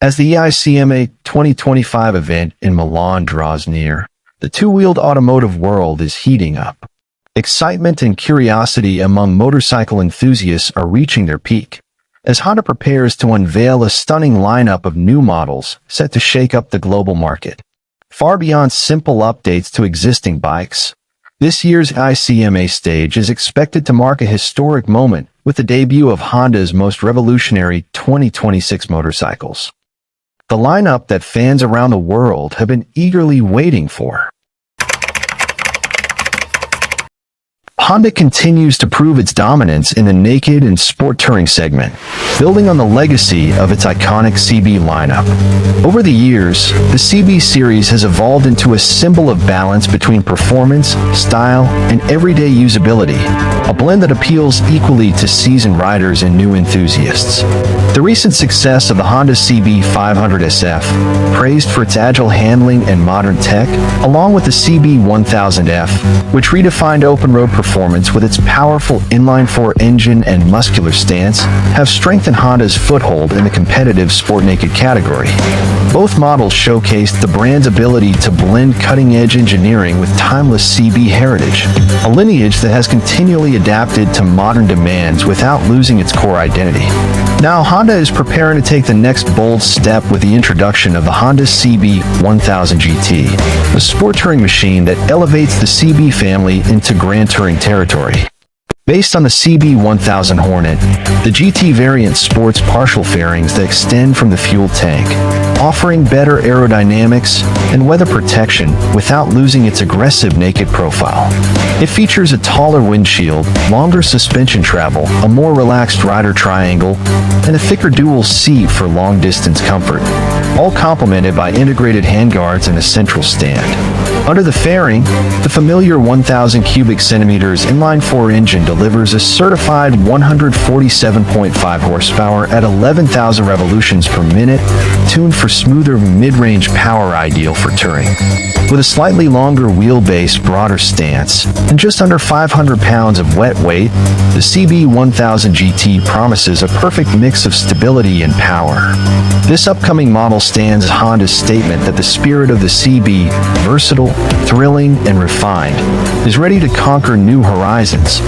As the Eicma 2025 event in Milan draws near, the two-wheeled automotive world is heating up. Excitement and curiosity among motorcycle enthusiasts are reaching their peak, as Honda prepares to unveil a stunning lineup of new models set to shake up the global market. Far beyond simple updates to existing bikes, this year's Eicma stage is expected to mark a historic moment with the debut of Honda's most revolutionary 2026 motorcycles. The lineup that fans around the world have been eagerly waiting for. Honda continues to prove its dominance in the naked and sport touring segment, building on the legacy of its iconic CB lineup. Over the years, the CB series has evolved into a symbol of balance between performance, style, and everyday usability, a blend that appeals equally to seasoned riders and new enthusiasts. The recent success of the Honda CB 500SF, praised for its agile handling and modern tech, along with the CB 1000F, which redefined open-road performance with its powerful inline-4 engine and muscular stance, have strengthened Honda's foothold in the competitive sport naked category. Both models showcased the brand's ability to blend cutting-edge engineering with timeless CB heritage, a lineage that has continually adapted to modern demands without losing its core identity. Now, Honda is preparing to take the next bold step with the introduction of the Honda CB 1000 GT, a sport touring machine that elevates the CB family into grand touring territory. Based on the CB 1000 Hornet, the GT variant sports partial fairings that extend from the fuel tank, offering better aerodynamics and weather protection without losing its aggressive naked profile. It features a taller windshield, longer suspension travel, a more relaxed rider triangle, and a thicker dual seat for long-distance comfort, all complemented by integrated handguards and a central stand. Under the fairing, the familiar 1,000 cubic centimeters inline-4 engine delivers a certified 147.5 horsepower at 11,000 revolutions per minute, tuned for smoother mid-range power ideal for touring. With a slightly longer wheelbase, broader stance, and just under 500 pounds of wet weight, the CB 1000 GT promises a perfect mix of stability and power. This upcoming model stands as Honda's statement that the spirit of the CB, versatile, thrilling, and refined, is ready to conquer new horizons.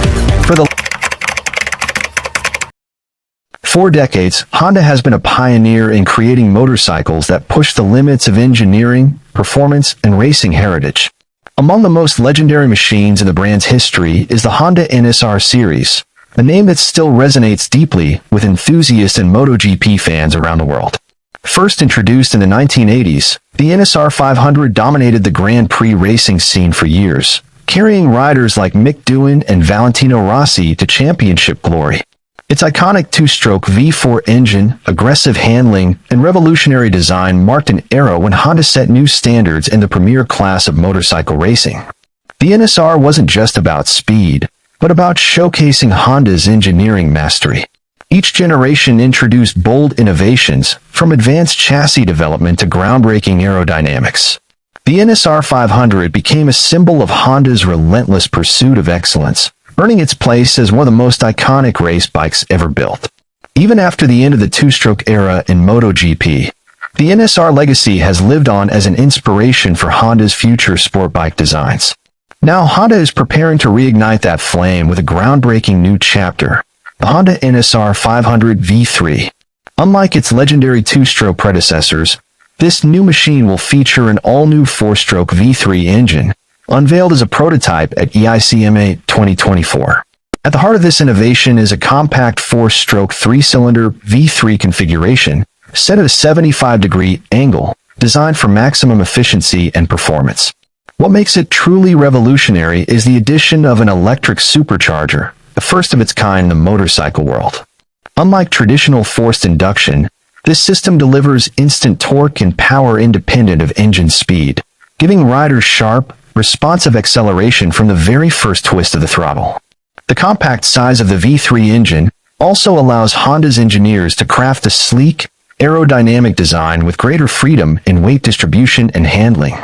For decades, Honda has been a pioneer in creating motorcycles that push the limits of engineering, performance, and racing heritage. Among the most legendary machines in the brand's history is the Honda NSR series, a name that still resonates deeply with enthusiasts and MotoGP fans around the world. First introduced in the 1980s, the NSR 500 dominated the Grand Prix racing scene for years, carrying riders like Mick Doohan and Valentino Rossi to championship glory. Its iconic two-stroke V4 engine, aggressive handling, and revolutionary design marked an era when Honda set new standards in the premier class of motorcycle racing. The NSR wasn't just about speed, but about showcasing Honda's engineering mastery. Each generation introduced bold innovations, from advanced chassis development to groundbreaking aerodynamics. The NSR 500 became a symbol of Honda's relentless pursuit of excellence, earning its place as one of the most iconic race bikes ever built. Even after the end of the two-stroke era in MotoGP, the NSR legacy has lived on as an inspiration for Honda's future sport bike designs. Now, Honda is preparing to reignite that flame with a groundbreaking new chapter, the Honda NSR 500 V3. Unlike its legendary two-stroke predecessors, this new machine will feature an all-new four-stroke V3 engine, unveiled as a prototype at Eicma 2024. At the heart of this innovation is a compact four-stroke three-cylinder V3 configuration set at a 75-degree angle, designed for maximum efficiency and performance. What makes it truly revolutionary is the addition of an electric supercharger, the first of its kind in the motorcycle world. Unlike traditional forced induction, this system delivers instant torque and power independent of engine speed, giving riders sharp, responsive acceleration from the very first twist of the throttle. The compact size of the V3 engine also allows Honda's engineers to craft a sleek, aerodynamic design with greater freedom in weight distribution and handling.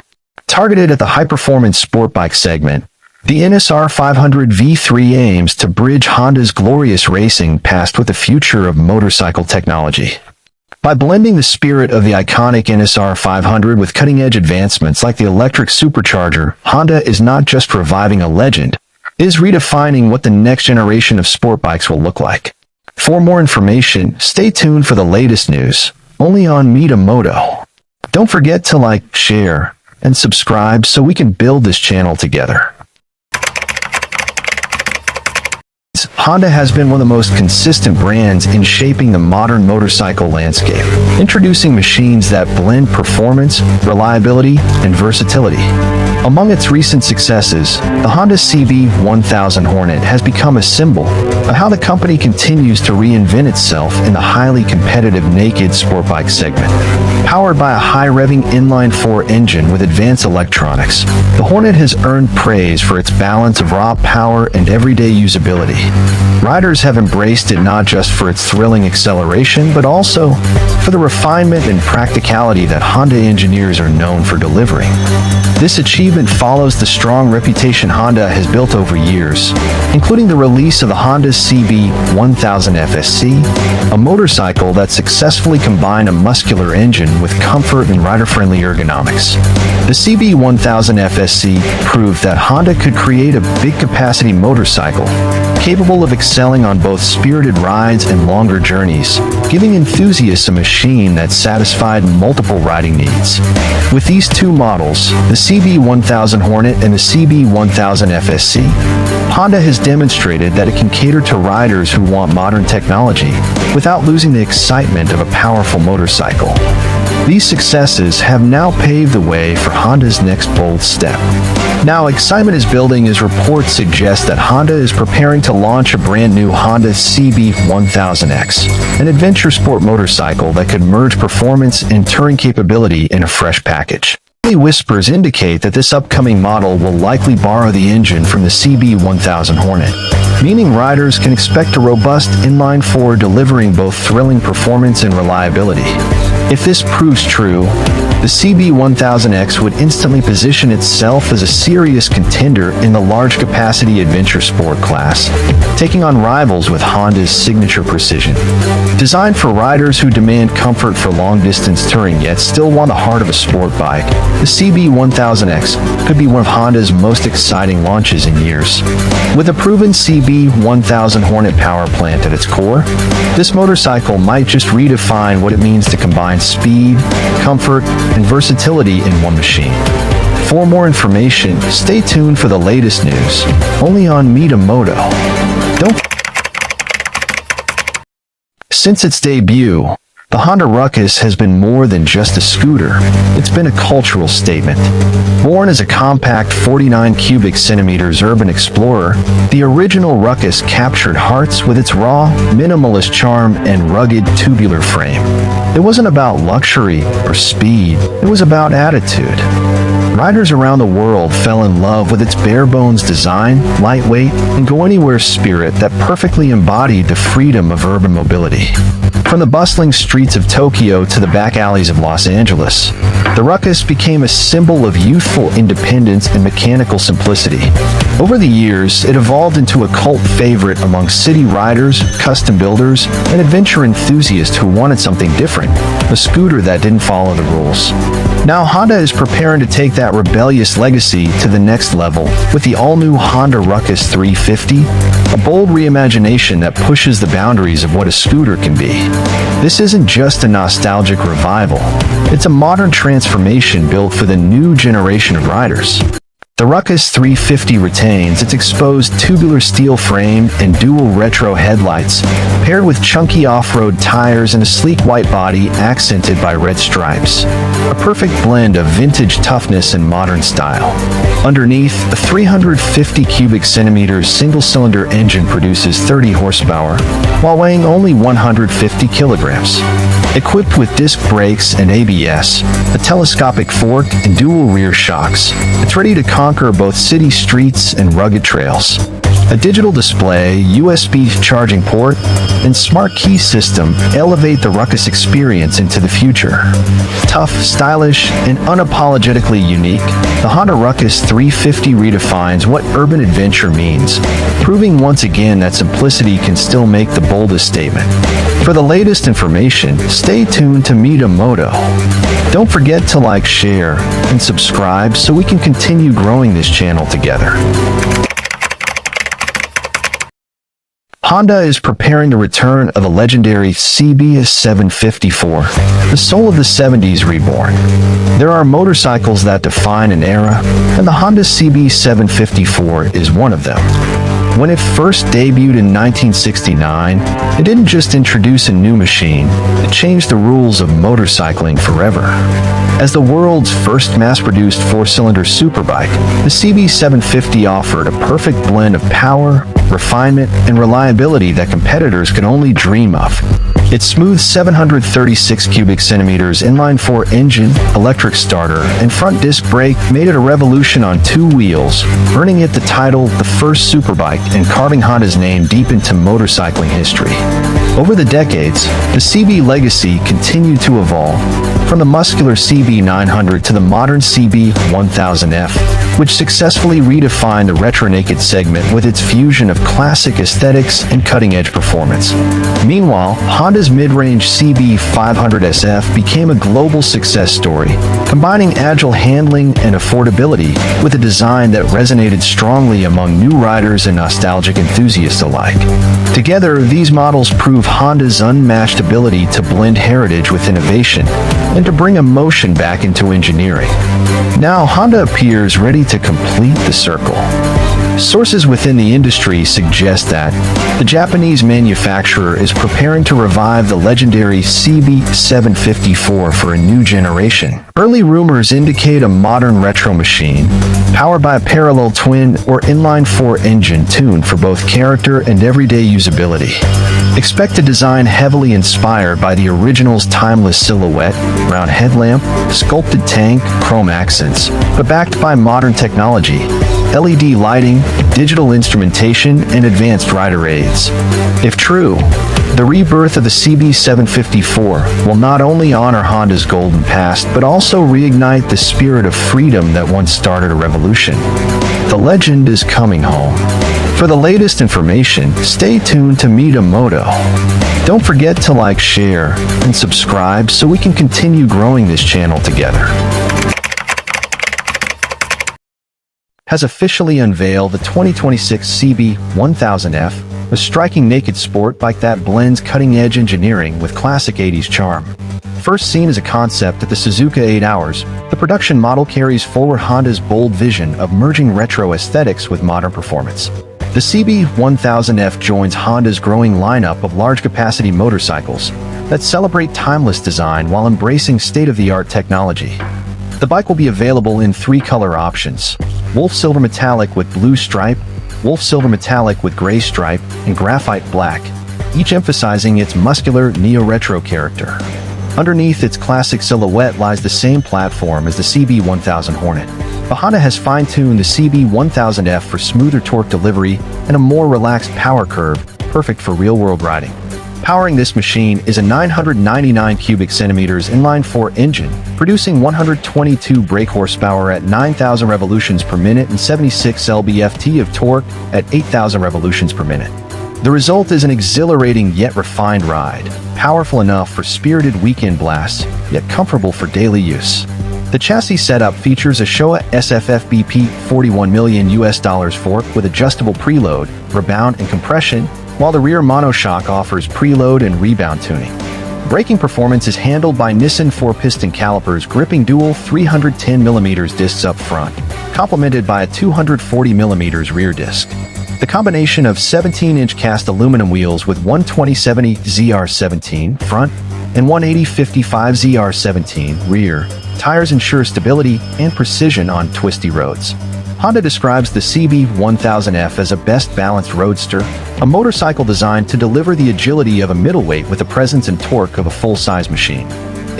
Targeted at the high-performance sport bike segment, the NSR 500 V3 aims to bridge Honda's glorious racing past with the future of motorcycle technology. By blending the spirit of the iconic NSR 500 with cutting-edge advancements like the electric supercharger, Honda is not just reviving a legend, it is redefining what the next generation of sport bikes will look like. For more information, stay tuned for the latest news, only on Moto. Don't forget to like, share, and subscribe so we can build this channel together. Honda has been one of the most consistent brands in shaping the modern motorcycle landscape, introducing machines that blend performance, reliability, and versatility. Among its recent successes, the Honda CB1000 Hornet has become a symbol of how the company continues to reinvent itself in the highly competitive naked sport bike segment. Powered by a high-revving inline-4 engine with advanced electronics, the Hornet has earned praise for its balance of raw power and everyday usability. Riders have embraced it not just for its thrilling acceleration, but also for the refinement and practicality that Honda engineers are known for delivering. This achievement follows the strong reputation Honda has built over years, including the release of the Honda CB1000 FSC, a motorcycle that successfully combined a muscular engine with comfort and rider-friendly ergonomics. The CB1000 FSC proved that Honda could create a big-capacity motorcycle capable of excelling on both spirited rides and longer journeys, giving enthusiasts a machine that satisfied multiple riding needs. With these two models, the CB1000 Hornet and the CB1000 FSC, Honda has demonstrated that it can cater to riders who want modern technology without losing the excitement of a powerful motorcycle. These successes have now paved the way for Honda's next bold step. Now, excitement is building as reports suggest that Honda is preparing to launch a brand new Honda CB1000X, an adventure sport motorcycle that could merge performance and touring capability in a fresh package. Early whispers indicate that this upcoming model will likely borrow the engine from the CB1000 Hornet, meaning riders can expect a robust inline-4 delivering both thrilling performance and reliability. If this proves true, the CB1000X would instantly position itself as a serious contender in the large-capacity adventure sport class, taking on rivals with Honda's signature precision. Designed for riders who demand comfort for long-distance touring yet still want the heart of a sport bike, the CB1000X could be one of Honda's most exciting launches in years. With a proven CB1000 Hornet power plant at its core, this motorcycle might just redefine what it means to combine speed, comfort, and versatility in one machine. For more information, stay tuned for the latest news, only on Moto. Since its debut, the Honda Ruckus has been more than just a scooter. It's been a cultural statement. Born as a compact 49 cubic centimeters urban explorer, the original Ruckus captured hearts with its raw, minimalist charm and rugged tubular frame. It wasn't about luxury or speed, it was about attitude. Riders around the world fell in love with its bare-bones design, lightweight, and go-anywhere spirit that perfectly embodied the freedom of urban mobility. From the bustling streets of Tokyo to the back alleys of Los Angeles, the Ruckus became a symbol of youthful independence and mechanical simplicity. Over the years, it evolved into a cult favorite among city riders, custom builders, and adventure enthusiasts who wanted something different, a scooter that didn't follow the rules. Now, Honda is preparing to take that rebellious legacy to the next level with the all-new Honda Ruckus 350, a bold reimagination that pushes the boundaries of what a scooter can be. This isn't just a nostalgic revival, it's a modern transformation built for the new generation of riders. The Ruckus 350 retains its exposed tubular steel frame and dual retro headlights, paired with chunky off-road tires and a sleek white body accented by red stripes. A perfect blend of vintage toughness and modern style. Underneath, a 350 cubic centimeters single-cylinder engine produces 30 horsepower, while weighing only 150 kilograms. Equipped with disc brakes and ABS, a telescopic fork, and dual rear shocks, it's ready to conquer both city streets and rugged trails. A digital display, USB charging port, and smart key system elevate the ruckus experience into the future. Tough, stylish, and unapologetically unique, the Honda Ruckus 350 redefines what urban adventure means, proving once again that simplicity can still make the boldest statement. For the latest information, stay tuned to Moto. Don't forget to like, share, and subscribe so we can continue growing this channel together. Honda is preparing the return of the legendary CB754, the soul of the 70s reborn. There are motorcycles that define an era, and the Honda CB754 is one of them. When it first debuted in 1969, it didn't just introduce a new machine, it changed the rules of motorcycling forever. As the world's first mass-produced four-cylinder superbike, the CB750 offered a perfect blend of power, refinement, and reliability that competitors could only dream of. Its smooth 736 cubic centimeters inline-4 engine, electric starter, and front disc brake made it a revolution on two wheels, earning it the title the first superbike and carving Honda's name deep into motorcycling history. Over the decades, the CB legacy continued to evolve, from the muscular CB900 to the modern CB1000F, which successfully redefined the retro-naked segment with its fusion of classic aesthetics and cutting-edge performance. Meanwhile, Honda's mid-range CB500SF became a global success story, combining agile handling and affordability with a design that resonated strongly among new riders and nostalgic enthusiasts alike. Together, these models prove Honda's unmatched ability to blend heritage with innovation and to bring emotion back into engineering. Now, Honda appears ready to complete the circle. Sources within the industry suggest that the Japanese manufacturer is preparing to revive the legendary CB754 for a new generation. Early rumors indicate a modern retro machine, powered by a parallel twin or inline-4 engine tuned for both character and everyday usability. Expect a design heavily inspired by the original's timeless silhouette, round headlamp, sculpted tank, chrome accents, but backed by modern technology, LED lighting, digital instrumentation, and advanced rider aids. If true, the rebirth of the CB754 will not only honor Honda's golden past, but also reignite the spirit of freedom that once started a revolution. The legend is coming home. For the latest information, stay tuned to Moto. Don't forget to like, share, and subscribe so we can continue growing this channel together. Has officially unveiled the 2026 CB1000F, a striking naked sport bike that blends cutting-edge engineering with classic 80s charm. First seen as a concept at the Suzuka 8 Hours, the production model carries forward Honda's bold vision of merging retro aesthetics with modern performance. The CB1000F joins Honda's growing lineup of large-capacity motorcycles that celebrate timeless design while embracing state-of-the-art technology. The bike will be available in three color options: Wolf Silver Metallic with blue stripe, Wolf Silver Metallic with gray stripe, and Graphite Black, each emphasizing its muscular neo-retro character. Underneath its classic silhouette lies the same platform as the CB1000 Hornet. But Honda has fine-tuned the CB1000F for smoother torque delivery and a more relaxed power curve, perfect for real-world riding. Powering this machine is a 999 cubic centimeters inline-4 engine, producing 122 brake horsepower at 9,000 revolutions per minute and 76 lb-ft of torque at 8,000 revolutions per minute. The result is an exhilarating yet refined ride, powerful enough for spirited weekend blasts, yet comfortable for daily use. The chassis setup features a Showa SFFBP $41 million fork with adjustable preload, rebound, and compression, while the rear monoshock offers preload and rebound tuning. Braking performance is handled by Nissan 4-piston calipers gripping dual 310mm discs up front, complemented by a 240mm rear disc. The combination of 17-inch cast aluminum wheels with 120/70 ZR17 front and 180/55 ZR17 rear tires ensure stability and precision on twisty roads. Honda describes the CB1000F as a best-balanced roadster, a motorcycle designed to deliver the agility of a middleweight with the presence and torque of a full-size machine.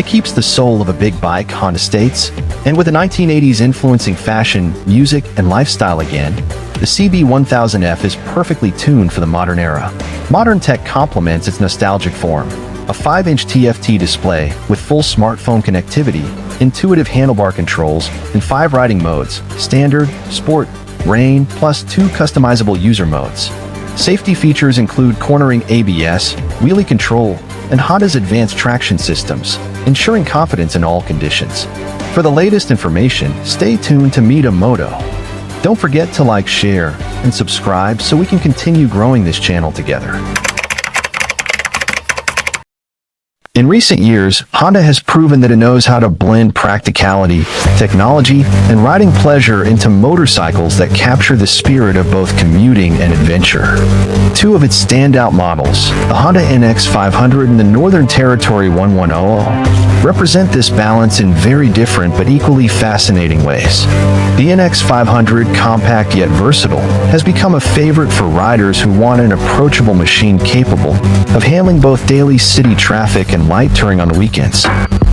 It keeps the soul of a big bike, Honda states, and with the 1980s influencing fashion, music, and lifestyle again, the CB1000F is perfectly tuned for the modern era. Modern tech complements its nostalgic form. A 5-inch TFT display with full smartphone connectivity, intuitive handlebar controls, and 5 riding modes: Standard, Sport, Rain, plus 2 customizable user modes. Safety features include cornering ABS, wheelie control, and Honda's advanced traction systems, ensuring confidence in all conditions. For the latest information, stay tuned to Mita Moto. Don't forget to like, share, and subscribe so we can continue growing this channel together. In recent years, Honda has proven that it knows how to blend practicality, technology, and riding pleasure into motorcycles that capture the spirit of both commuting and adventure. Two of its standout models, the Honda NX500 and the Northern Territory 1100, represent this balance in very different but equally fascinating ways. The NX500, compact yet versatile, has become a favorite for riders who want an approachable machine capable of handling both daily city traffic and light touring on the weekends.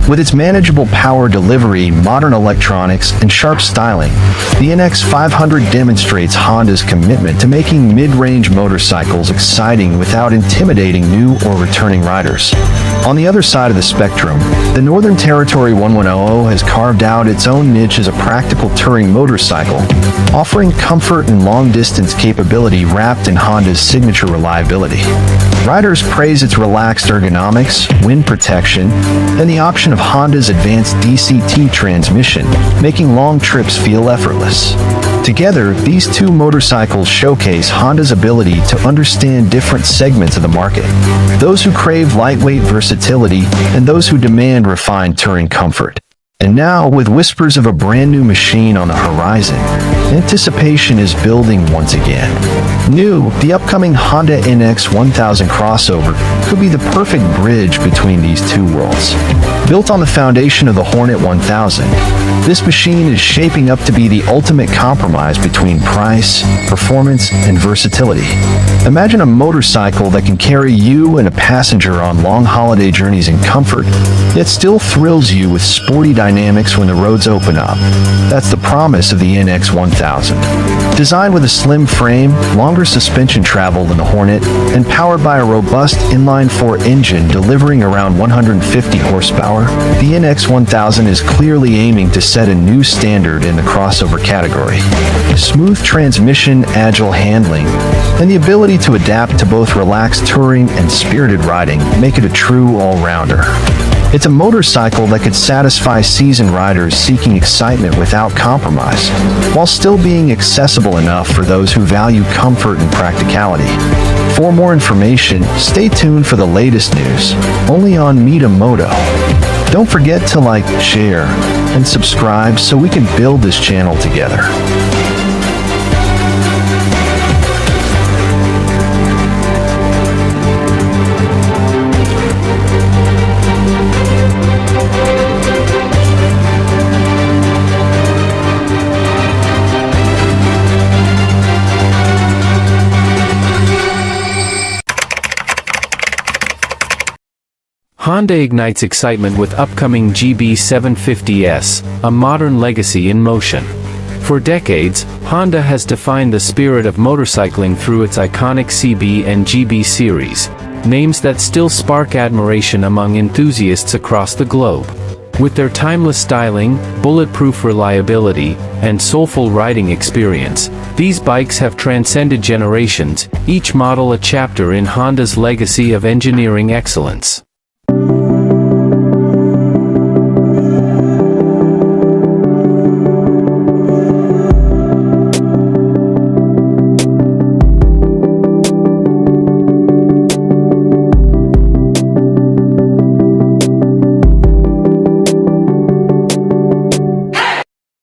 With its manageable power delivery, modern electronics, and sharp styling, the NX500 demonstrates Honda's commitment to making mid-range motorcycles exciting without intimidating new or returning riders. On the other side of the spectrum, the Northern Territory 1100 has carved out its own niche as a practical touring motorcycle, offering comfort and long-distance capability wrapped in Honda's signature reliability. Riders praise its relaxed ergonomics, wind protection, and the option of Honda's advanced DCT transmission, making long trips feel effortless. Together, these two motorcycles showcase Honda's ability to understand different segments of the market: those who crave lightweight versatility and those who demand refined touring comfort. And now, with whispers of a brand new machine on the horizon, anticipation is building once again. New, the upcoming Honda NX1000 crossover could be the perfect bridge between these two worlds. Built on the foundation of the Hornet 1000, this machine is shaping up to be the ultimate compromise between price, performance, and versatility. Imagine a motorcycle that can carry you and a passenger on long holiday journeys in comfort, yet still thrills you with sporty dynamics when the roads open up. That's the promise of the NX1000. Designed with a slim frame, longer suspension travel than the Hornet, and powered by a robust inline-4 engine delivering around 150 horsepower, the NX1000 is clearly aiming to set a new standard in the crossover category. Smooth transmission, agile handling, and the ability to adapt to both relaxed touring and spirited riding make it a true all-rounder. It's a motorcycle that could satisfy seasoned riders seeking excitement without compromise, while still being accessible enough for those who value comfort and practicality. For more information, stay tuned for the latest news, only on Mita Moto. Don't forget to like, share, and subscribe so we can build this channel together. Honda ignites excitement with upcoming GB750S, a modern legacy in motion. For decades, Honda has defined the spirit of motorcycling through its iconic CB and GB series, names that still spark admiration among enthusiasts across the globe. With their timeless styling, bulletproof reliability, and soulful riding experience, these bikes have transcended generations, each model a chapter in Honda's legacy of engineering excellence.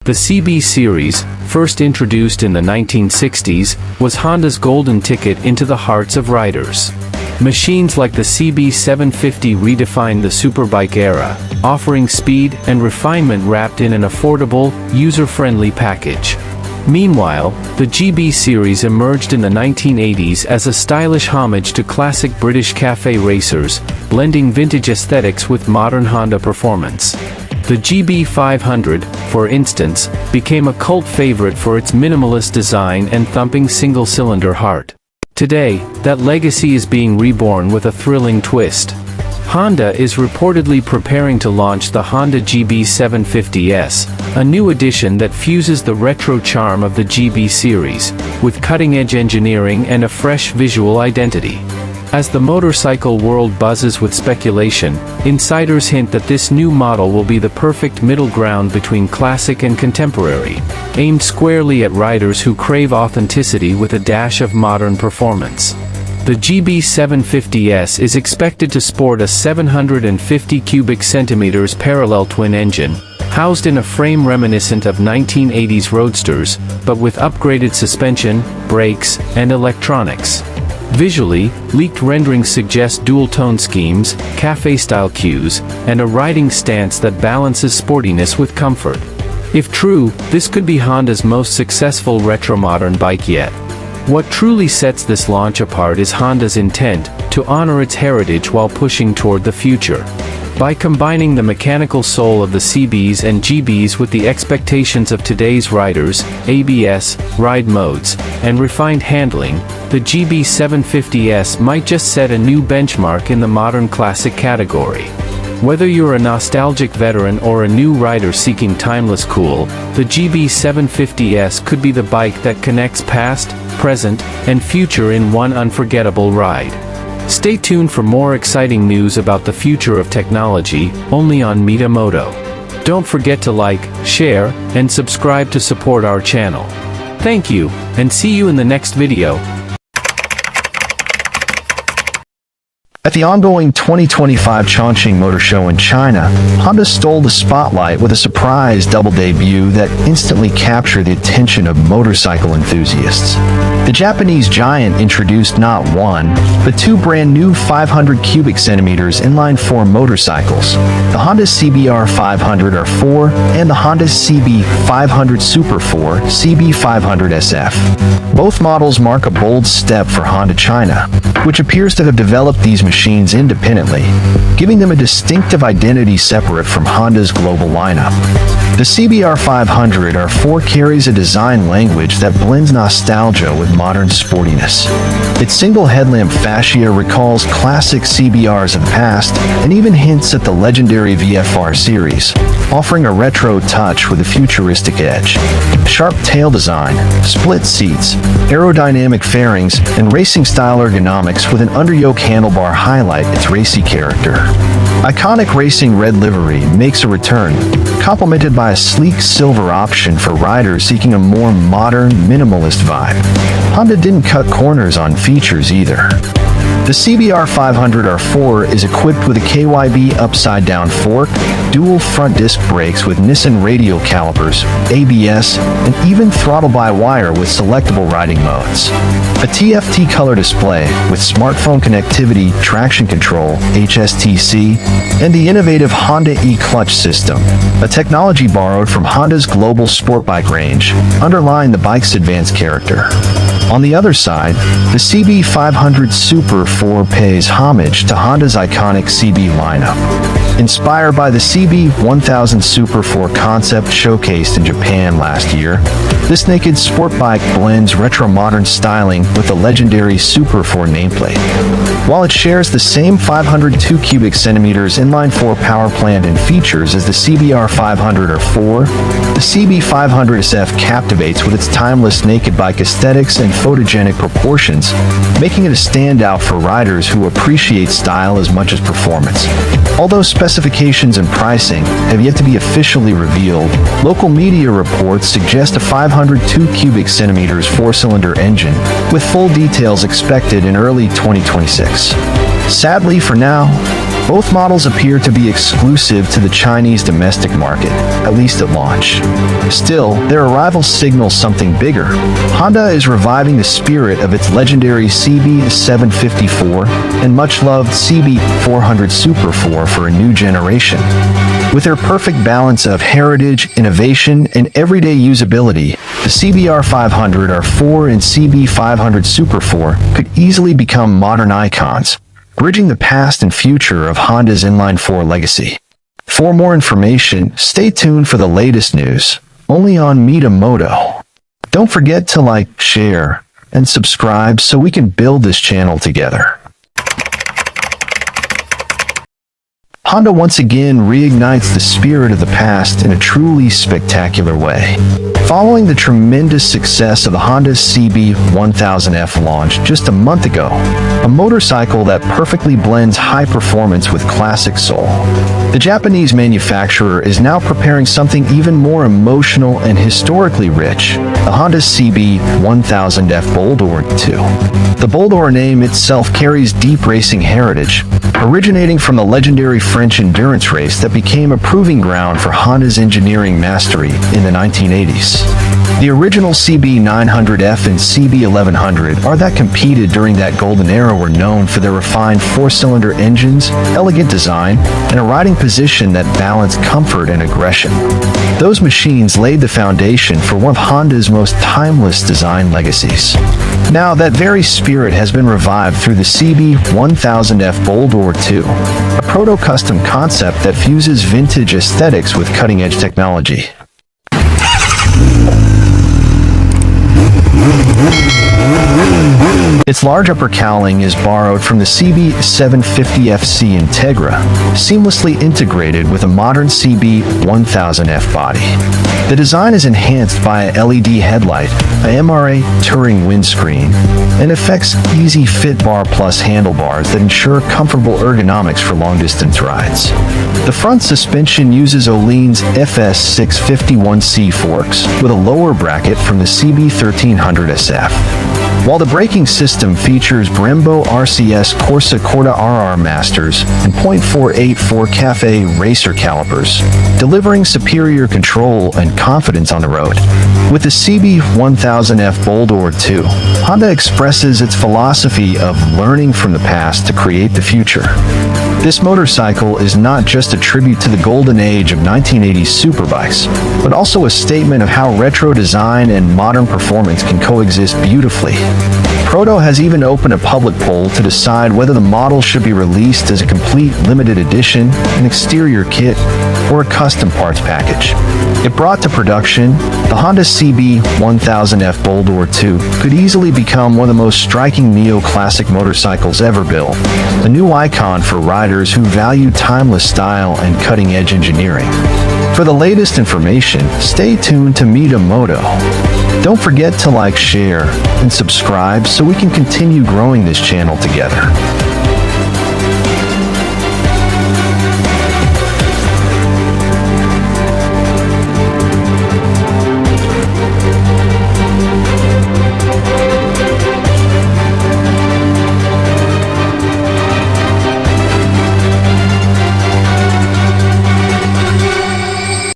The CB series, first introduced in the 1960s, was Honda's golden ticket into the hearts of riders. Machines like the CB750 redefined the Superbike era, offering speed and refinement wrapped in an affordable, user-friendly package. Meanwhile, the GB series emerged in the 1980s as a stylish homage to classic British cafe racers, blending vintage aesthetics with modern Honda performance. The GB 500, for instance, became a cult favorite for its minimalist design and thumping single-cylinder heart. Today, that legacy is being reborn with a thrilling twist. Honda is reportedly preparing to launch the Honda GB 750S, a new edition that fuses the retro charm of the GB series, with cutting-edge engineering and a fresh visual identity. As the motorcycle world buzzes with speculation, insiders hint that this new model will be the perfect middle ground between classic and contemporary, aimed squarely at riders who crave authenticity with a dash of modern performance. The GB 750S is expected to sport a 750 cubic centimeters parallel twin engine, housed in a frame reminiscent of 1980s roadsters, but with upgraded suspension, brakes, and electronics. Visually, leaked renderings suggest dual-tone schemes, cafe-style cues, and a riding stance that balances sportiness with comfort. If true, this could be Honda's most successful retro-modern bike yet. What truly sets this launch apart is Honda's intent to honor its heritage while pushing toward the future. By combining the mechanical soul of the CBs and GBs with the expectations of today's riders, ABS, ride modes, and refined handling, the GB 750S might just set a new benchmark in the modern classic category. Whether you're a nostalgic veteran or a new rider seeking timeless cool, the GB 750S could be the bike that connects past, present, and future in one unforgettable ride. Stay tuned for more exciting news about the future of technology, only on Mitamoto. Don't forget to like, share, and subscribe to support our channel. Thank you, and see you in the next video. At the ongoing 2025 Chongqing Motor Show in China, Honda stole the spotlight with a surprise double debut that instantly captured the attention of motorcycle enthusiasts. The Japanese giant introduced not one, but two brand new 500 cubic centimeters inline-four motorcycles, the Honda CBR 500 R4 and the Honda CB 500 Super 4 CB 500 SF. Both models mark a bold step for Honda China, which appears to have developed these machines independently, giving them a distinctive identity separate from Honda's global lineup. The CBR 500 R4 carries a design language that blends nostalgia with modern sportiness. Its single headlamp fascia recalls classic CBRs of the past and even hints at the legendary VFR series, offering a retro touch with a futuristic edge. Sharp tail design, split seats, aerodynamic fairings, and racing-style ergonomics with an underyoke handlebar highlight its racy character. Iconic racing red livery makes a return, complemented by a sleek silver option for riders seeking a more modern, minimalist vibe. Honda didn't cut corners on features either. The CBR 500 R4 is equipped with a KYB upside-down fork, dual front disc brakes with Nissan radial calipers, ABS, and even throttle-by-wire with selectable riding modes. A TFT color display with smartphone connectivity, traction control, HSTC, and the innovative Honda e-clutch system, a technology borrowed from Honda's global sport bike range, underlying the bike's advanced character. On the other side, the CB 500 Super 4 pays homage to Honda's iconic CB lineup. Inspired by the CB 1000 Super 4 concept showcased in Japan last year, this naked sport bike blends retro-modern styling with the legendary Super 4 nameplate. While it shares the same 502 cubic centimeters inline-four power plant and features as the CBR 500 R4, the CB 500 SF captivates with its timeless naked bike aesthetics and photogenic proportions, making it a standout for riders who appreciate style as much as performance. Although specifications and pricing have yet to be officially revealed, local media reports suggest a 502 cubic centimeters four-cylinder engine, with full details expected in early 2026. Sadly for now, both models appear to be exclusive to the Chinese domestic market, at least at launch. Still, their arrival signals something bigger. Honda is reviving the spirit of its legendary CB 754 and much-loved CB 400 Super 4 for a new generation. With their perfect balance of heritage, innovation, and everyday usability, The CBR 500 R4 and CB 500 Super 4 could easily become modern icons, bridging the past and future of Honda's inline 4 legacy. For more information, stay tuned for the latest news, only on Moto. Don't forget to like, share, and subscribe so we can build this channel together. Honda once again reignites the spirit of the past in a truly spectacular way. Following the tremendous success of the Honda CB1000F launch just a month ago, a motorcycle that perfectly blends high performance with classic soul, the Japanese manufacturer is now preparing something even more emotional and historically rich, the Honda CB1000F Boldor 2. The Boldor name itself carries deep racing heritage, originating from the legendary French endurance race that became a proving ground for Honda's engineering mastery in the 1980s. The original CB900F and CB1100 are that competed during that golden era were known for their refined four-cylinder engines, elegant design, and a riding position that balanced comfort and aggression. Those machines laid the foundation for one of Honda's most timeless design legacies. Now, that very spirit has been revived through the CB1000F Boldor 2, a proto-custom concept that fuses vintage aesthetics with cutting-edge technology. Its large upper cowling is borrowed from the CB750FC Integra, seamlessly integrated with a modern CB1000F body. The design is enhanced by a LED headlight, a MRA touring windscreen, and affects Easy Fit Bar Plus handlebars that ensure comfortable ergonomics for long-distance rides. The front suspension uses Öhlins FS651C forks with a lower bracket from the CB1300SF. While the braking system features Brembo RCS Corsa Corda RR Masters and .484 Cafe Racer calipers, delivering superior control and confidence on the road. With the CB1000F Boldor 2, Honda expresses its philosophy of learning from the past to create the future. This motorcycle is not just a tribute to the golden age of 1980s superbikes, but also a statement of how retro design and modern performance can coexist beautifully. Proto has even opened a public poll to decide whether the model should be released as a complete limited edition, an exterior kit, or a custom parts package. If brought to production, the Honda CB1000F Boldor 2 could easily become one of the most striking neo-classic motorcycles ever built, a new icon for riders who value timeless style and cutting-edge engineering. For the latest information, stay tuned to Moto. Don't forget to like, share, and subscribe so we can continue growing this channel together.